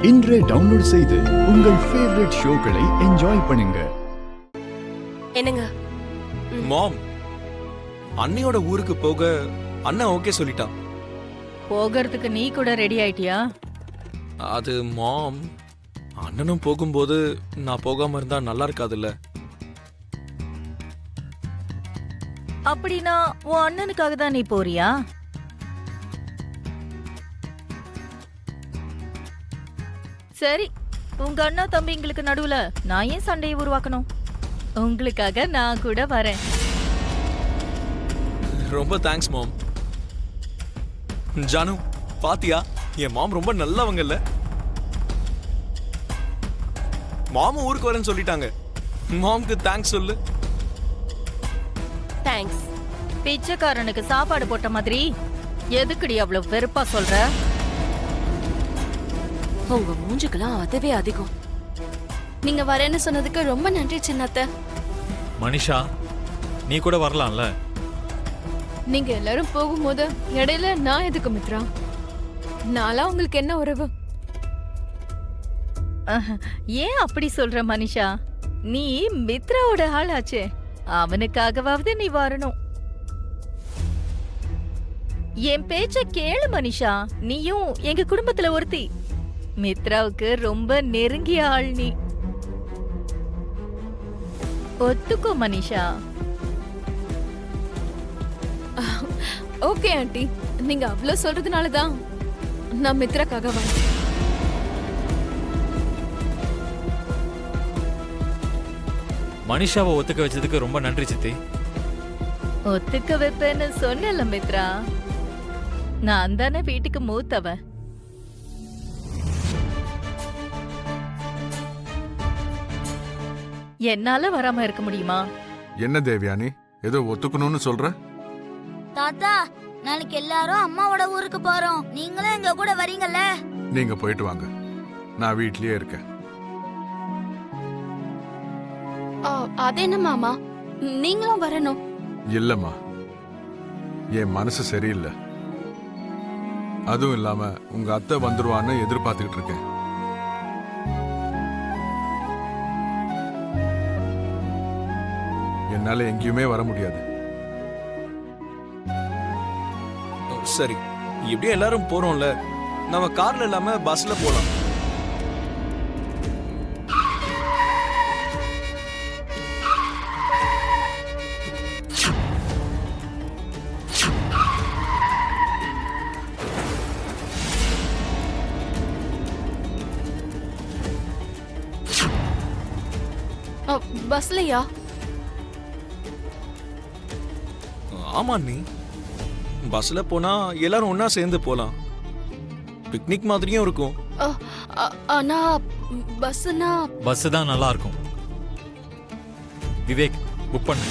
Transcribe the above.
இன்றே டவுன்லோட் செய்து உங்கள் ஃபேவரட் ஷோக்களை என்ஜாய் பண்ணுங்க. என்னங்க மாம், அண்ணியோட ஊருக்கு போக அண்ணா ஓகே சொல்லிட்டான். போகிறதுக்கு நீ கூட ரெடி ஆயிட்டியா? அது மாம், அண்ணனும் போகும்போது நான் போகாம இருந்தா நல்லா இருக்காதுல்ல. அப்படின்னா உன் அண்ணனுக்காக தான் நீ போறியா? சரி, உங்க அண்ணா தம்பிங்களுக்கு நடுவுல நான் ஏன் சண்டையை உருவாக்கணும்? உங்களுக்காக நான் கூட வரேன். ரொம்ப தேங்க்ஸ் மாம். ஜானு, பாத்தியா என் மாம் ரொம்ப நல்லவங்கல்ல. மாமும் ஊருக்கு வரேன்னு சொல்லிட்டாங்க. மாமுக்கு தேங்க்ஸ் சொல்லு. தேங்க்ஸ். பிச்சைக்காரனுக்கு சாப்பாடு போட்ட மாதிரி எதுக்குடி அவ்வளவு வெறுப்பா சொல்ற? உங்க மூஞ்சுக்கெல்லாம் அதுவே அதிகம். நீங்க வரேன்னு சொன்னதுக்கு ரொம்ப நன்றி சின்னத்தை. மனிஷா, நீ கூட வரலாம்ல. நீங்க எல்லாரும் போகும்போது இடையில நான் எதுக்கு மித்ரா? நாளா உங்களுக்கு என்ன உறவு? ஏன் அப்படி சொல்ற மனிஷா? நீ மித்ராவோட ஆளாச்சே, அவனுக்காகவாவது நீ வரணும். என் பேச்ச கேளு மனிஷா, நீயும் எங்க குடும்பத்துல ஒருத்தி. மித்ராவுக்கு ரொம்ப நெருங்கிய ஆள் நீ. ஒத்துக்கோ மனிஷா. ஓகே ஆண்டி, நீங்க அவ்வளவு சொல்றதுனாலதான் நான் மித்ராக்காக வரேன். மனிஷாவை ஒத்துக்க வச்சதுக்கு ரொம்ப நன்றி சித்தி. ஒத்துக்க வைப்பேன்னு சொன்னல மித்ரா, நான் தானே வீட்டுக்கு மூத்தவன். என்னால வராம இருக்க முடியுமா? என்ன தேவியானி, ஏதோ ஒத்துக்கணும்னு சொல்ற? தாத்தா, நாளைக்கு எல்லாரும் அம்மாவோட ஊருக்கு போறோம். நீங்களும் எங்க கூட வரீங்கல்ல? நீங்க போயிட்டு வாங்க, நான் வீட்லயே இருக்கேன். அது என்ன மாமா, நீங்களும் வரணும்? இல்லம்மா, என் மனசு சரியில்லை. அதுவும் இல்லாம உங்க அத்தை வந்துருவான்னு எதிர்பார்த்துக்கிட்டு இருக்கேன். என்னால எங்கேயுமே வர முடியாது. சரி, எப்படியும் எல்லாரும் போறோம்ல, நம்ம கார்ல இல்லாம பஸ்ல போலாம். பஸ்லயா? ஆமா நீ, பஸ்ல போனா எல்லாரும் ஒன்னா சேர்ந்து போலாம். பிக்னிக் மாதிரியும் இருக்கும். ஆனா பஸ்னா பஸ் தான் நல்லா இருக்கும். விவேக், புக் பண்ணு.